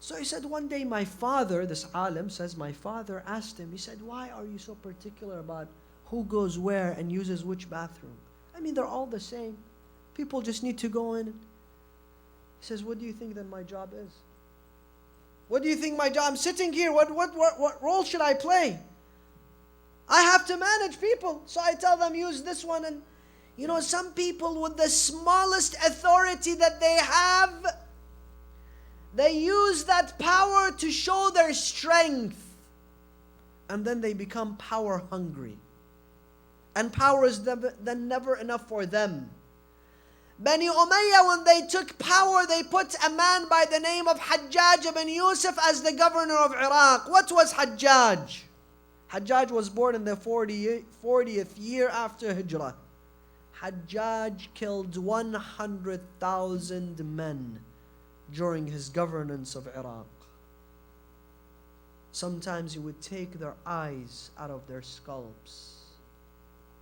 So he said, one day my father, this alim says, my father asked him, he said, why are you so particular about who goes where and uses which bathroom? I mean, they're all the same. People just need to go in. He says, what do you think then my job is? What do you think my job? I'm sitting here. What role should I play? I have to manage people. So I tell them, use this one. And you know, some people with the smallest authority that they have, they use that power to show their strength. And then they become power hungry. And power is then never enough for them. Bani Umayyah, when they took power, they put a man by the name of Hajjaj ibn Yusuf as the governor of Iraq. What was Hajjaj? Hajjaj was born in the 40th year after Hijrah. Hajjaj killed 100,000 men during his governance of Iraq. Sometimes he would take their eyes out of their scalps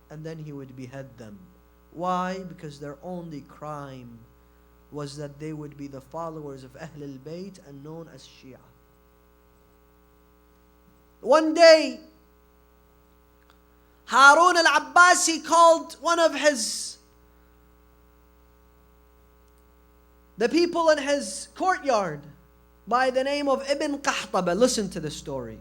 and then he would behead them. Why? Because their only crime was that they would be the followers of Ahlul Bayt and known as Shia. One day, Harun al-Abbasi called one of the people in his courtyard by the name of Ibn Qahtaba. Listen to the story.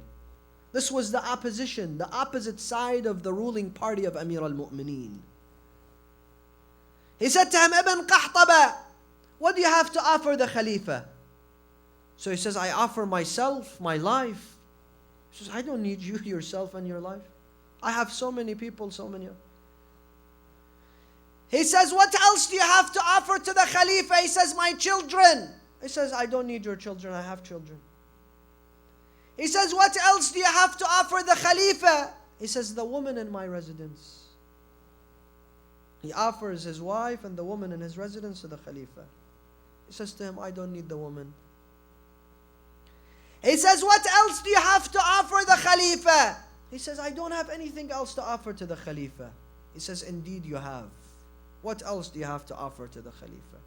This was the opposition, the opposite side of the ruling party of Amir al-Mu'mineen. He said to him, Ibn Qahtaba, what do you have to offer the Khalifa? So he says, I offer myself, my life. He says, I don't need you, yourself and your life. I have so many people, so many. He says, what else do you have to offer to the Khalifa? He says, my children. He says, I don't need your children, I have children. He says, what else do you have to offer the Khalifa? He says, the woman in my residence. He offers his wife and the woman in his residence to the Khalifa. He says to him, I don't need the woman. He says, what else do you have to offer the Khalifa? He says, I don't have anything else to offer to the Khalifa. He says, indeed you have. What else do you have to offer to the Khalifa?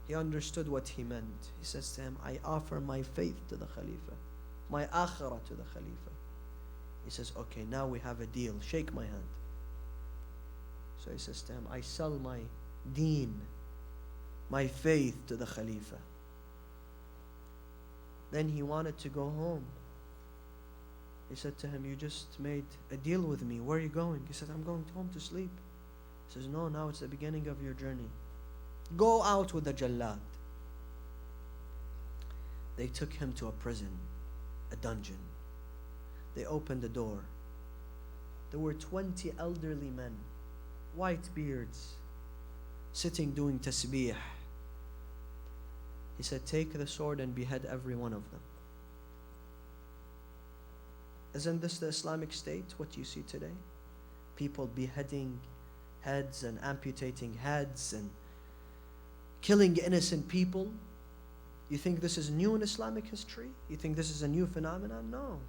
He understood what he meant. He says to him, I offer my faith to the Khalifa, my akhirah to the Khalifa. He says, okay, now we have a deal. Shake my hand. So he says to him, I sell my deen, my faith to the Khalifa. Then he wanted to go home. He said to him, you just made a deal with me. Where are you going? He said, I'm going home to sleep. He says, no, now it's the beginning of your journey. Go out with the Jallad. They took him to a prison, a dungeon. They opened the door. There were 20 elderly men, white beards, sitting doing tasbih. He said, take the sword and behead every one of them. Isn't this the Islamic State, what you see today? People beheading heads and amputating heads and killing innocent people. You think this is new in Islamic history? You think this is a new phenomenon? No.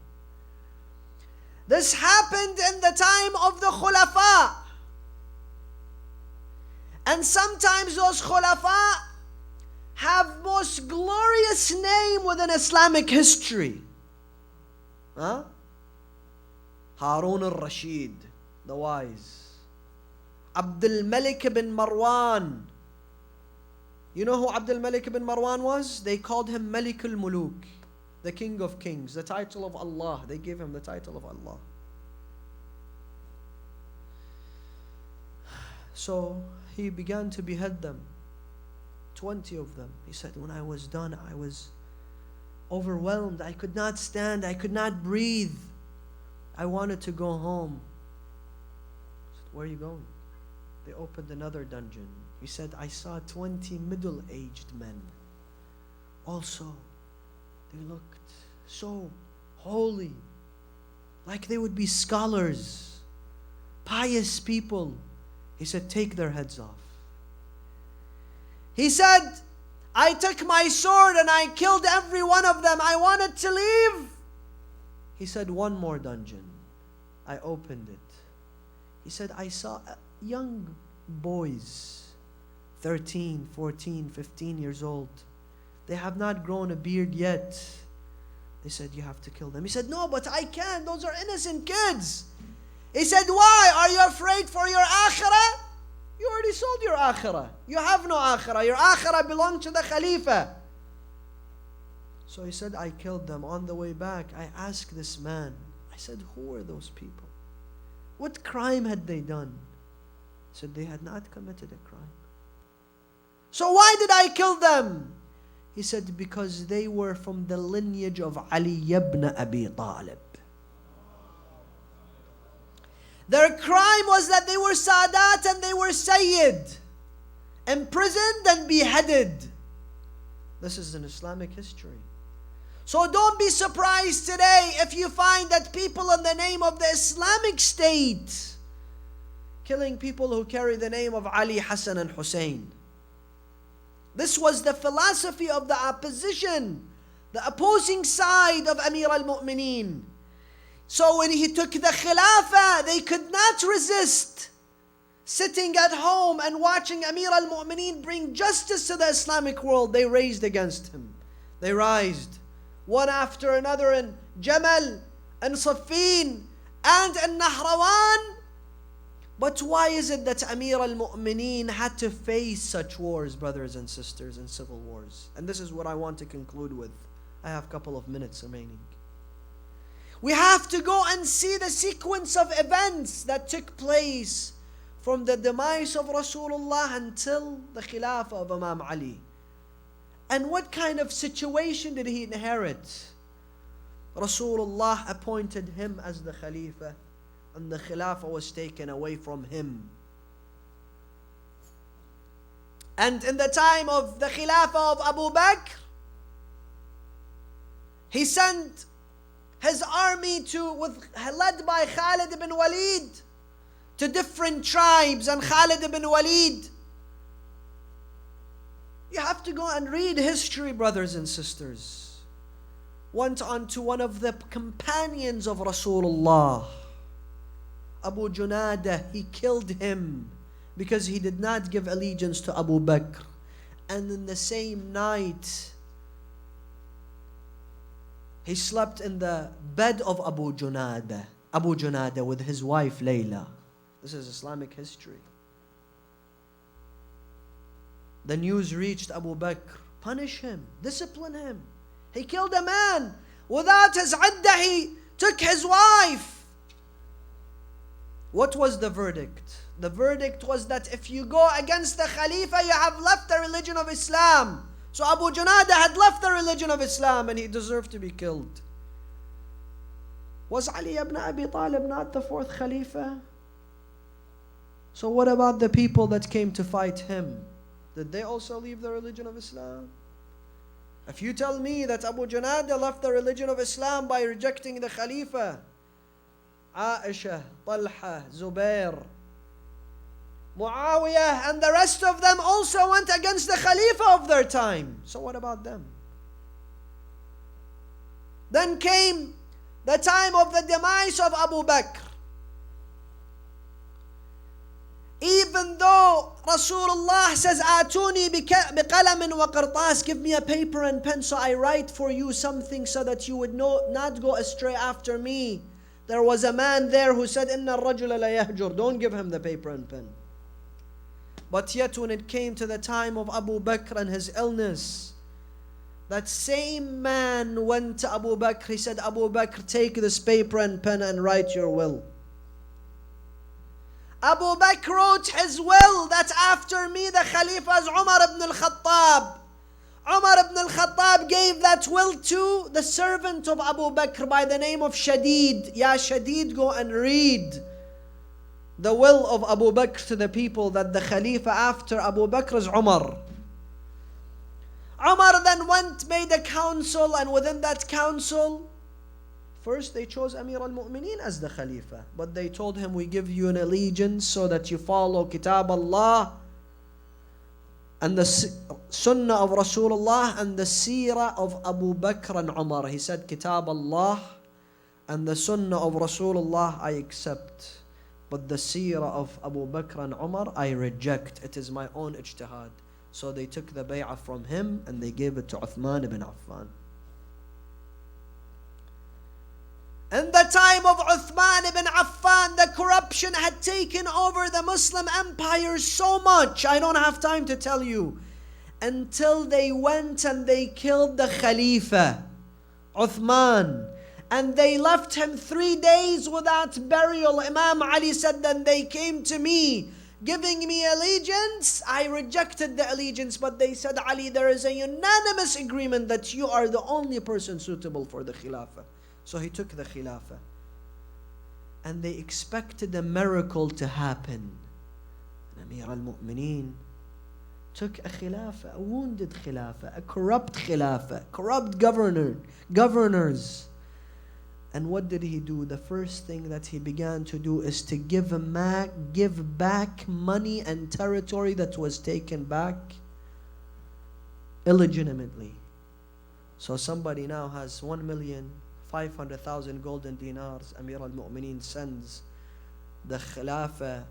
This happened in the time of the Khulafa. And sometimes those Khulafa have most glorious name within Islamic history. Huh? Harun al-Rashid, the wise. Abdul Malik ibn Marwan. You know who Abdul Malik ibn Marwan was? They called him Malik al-Muluk, the king of kings, the title of Allah. They gave him the title of Allah. So he began to behead them, 20 of them. He said, when I was done, I was overwhelmed. I could not stand. I could not breathe. I wanted to go home. I said, where are you going? They opened another dungeon. He said, I saw 20 middle-aged men. Also, they looked so holy, like they would be scholars, pious people. He said, take their heads off. He said, I took my sword and I killed every one of them. I wanted to leave. He said, one more dungeon. I opened it. He said, I saw young boys, 13, 14, 15 years old. They have not grown a beard yet. They said, you have to kill them. He said, no, but I can't. Those are innocent kids. He said, why? Are you afraid for your akhirah? You already sold your akhirah. You have no akhirah. Your akhirah belongs to the Khalifa. So he said, I killed them. On the way back, I asked this man, I said, who were those people? What crime had they done? He said, they had not committed a crime. So why did I kill them? He said, because they were from the lineage of Ali ibn Abi Talib. Their crime was that they were Sadat and they were Sayyid, imprisoned and beheaded. This is in Islamic history. So don't be surprised today if you find that people in the name of the Islamic State killing people who carry the name of Ali, Hassan and Hussein. This was the philosophy of the opposition, the opposing side of Amir al-Mu'mineen. So when he took the Khilafah, they could not resist sitting at home and watching Amir al-Mu'mineen bring justice to the Islamic world. They raised against him. They rised one after another in Jamal and Siffin and in Nahrawan. But why is it that Amir al-Mu'mineen had to face such wars, brothers and sisters, and civil wars? And this is what I want to conclude with. I have a couple of minutes remaining. We have to go and see the sequence of events that took place from the demise of Rasulullah until the Khilafah of Imam Ali. And what kind of situation did he inherit? Rasulullah appointed him as the Khalifa, and the Khilafah was taken away from him. And in the time of the Khilafah of Abu Bakr, he sent his army led by Khalid ibn Walid, to different tribes. And Khalid ibn Walid, you have to go and read history, brothers and sisters, went on to one of the companions of Rasulullah, Abu Junadah. He killed him because he did not give allegiance to Abu Bakr. And in the same night, he slept in the bed of Abu Junadah with his wife Layla. This is Islamic history. The news reached Abu Bakr. Punish him, discipline him. He killed a man without his iddah. He took his wife. What was the verdict? The verdict was that if you go against the Khalifa, you have left the religion of Islam. So Abu Junadah had left the religion of Islam and he deserved to be killed. Was Ali ibn Abi Talib not the fourth Khalifa? So what about the people that came to fight him? Did they also leave the religion of Islam? If you tell me that Abu Junadah left the religion of Islam by rejecting the Khalifa, Aisha, Talha, Zubair, Muawiyah, and the rest of them also went against the Khalifa of their time. So what about them? Then came the time of the demise of Abu Bakr. Even though Rasulullah says, Atuni biqalamin wa qartas, give me a paper and pen so I write for you something so that you would not go astray after me. There was a man there who said, Inna ar-rajula la yahjur, don't give him the paper and pen. But yet when it came to the time of Abu Bakr and his illness, that same man went to Abu Bakr. He said, Abu Bakr, take this paper and pen and write your will. Abu Bakr wrote his will that after me the Khalifa is Umar ibn al-Khattab. Umar ibn al-Khattab gave that will to the servant of Abu Bakr by the name of Shadid. Ya Shadid, go and read the will of Abu Bakr to the people that the Khalifa after Abu Bakr is Umar. Umar then made a council, and within that council, first they chose Amir al-Mu'mineen as the Khalifa. But they told him, we give you an allegiance so that you follow Kitab Allah and the Sunnah of Rasulullah and the Seerah of Abu Bakr and Umar. He said, Kitab Allah and the Sunnah of Rasulullah I accept, but the Seerah of Abu Bakr and Umar I reject. It is my own ijtihad. So they took the bay'ah from him and they gave it to Uthman ibn Affan. In the time of Uthman ibn Affan, the corruption had taken over the Muslim empire so much, I don't have time to tell you, until they went and they killed the Khalifa, Uthman, and they left him 3 days without burial. Imam Ali said, then they came to me, giving me allegiance. I rejected the allegiance, but they said, Ali, there is a unanimous agreement that you are the only person suitable for the Khilafah. So he took the Khilafah. And they expected a miracle to happen. Amir al-Mu'mineen took a Khilafah, a wounded Khilafah, a corrupt Khilafah, corrupt governors. And what did he do? The first thing that he began to do is to give back money and territory that was taken back illegitimately. So somebody now has 1,500,000 golden dinars. Amir al-Mu'mineen sends the Khilafah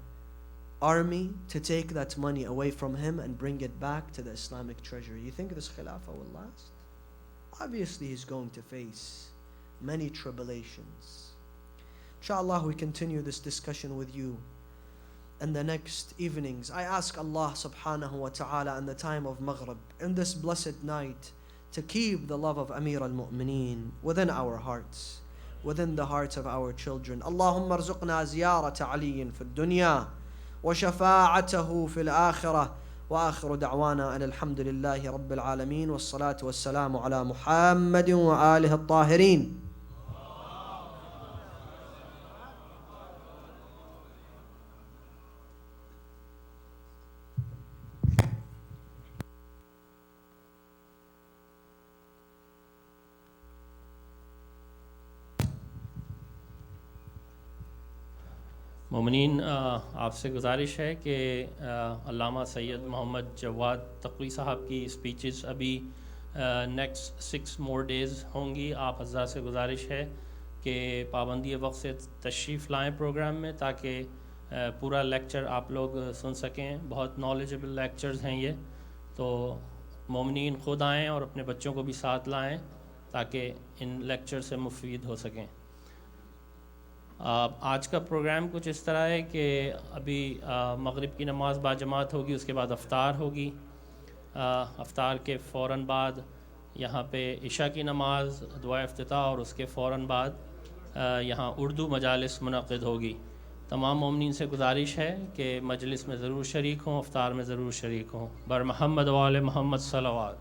army to take that money away from him and bring it back to the Islamic treasury. You think this Khilafah will last? Obviously he's going to face many tribulations. Inshallah, we continue this discussion with you in the next evenings. I ask Allah subhanahu wa ta'ala in the time of Maghrib, in this blessed night, to keep the love of Amir al-Mu'mineen within our hearts, within the hearts of our children. Allahumma arzuqna ziyarata aliyin fi dunya wa shafa'atahu fil akhirah. وآخر دعوانا أن الحمد لله رب العالمين والصلاة والسلام على محمد وآله الطاهرين. मोमिनीन, आपसे गुजारिश है कि अल्लामा सैयद मोहम्मद जवाद तक़वी साहब की स्पीचेस अभी नेक्स्ट 6 more days होंगी. आप हज़रात से गुजारिश है कि पाबंदी वक्त से तशरीफ़ लाएँ प्रोग्राम में, ताकि पूरा लेक्चर आप लोग सुन सकें. बहुत नॉलेजेबल लेक्चर्स हैं ये, तो मोमिनीन ख़ुद आएँ और अपने बच्चों को भी साथ लाएँ ताकि इन लेक्चर से मुफीद हो सकें. आज का प्रोग्राम कुछ इस तरह है कि अभी मगरिब की नमाज़ बाजमात होगी, उसके बाद अफ्तार होगी. अफ्तार के फ़ौरन बाद यहाँ पे इशा की नमाज़, दुआ इफ्तिताह, और उसके फ़ौरन बाद यहाँ उर्दू मजालिस मुनक़िद होगी. तमाम मोमिनीन से गुजारिश है कि मजलिस में ज़रूर शरीक हों, अफ्तार में ज़रूर शरीक हों. बर मोहम्मद व आले मोहम्मद सल्लल्लाहु.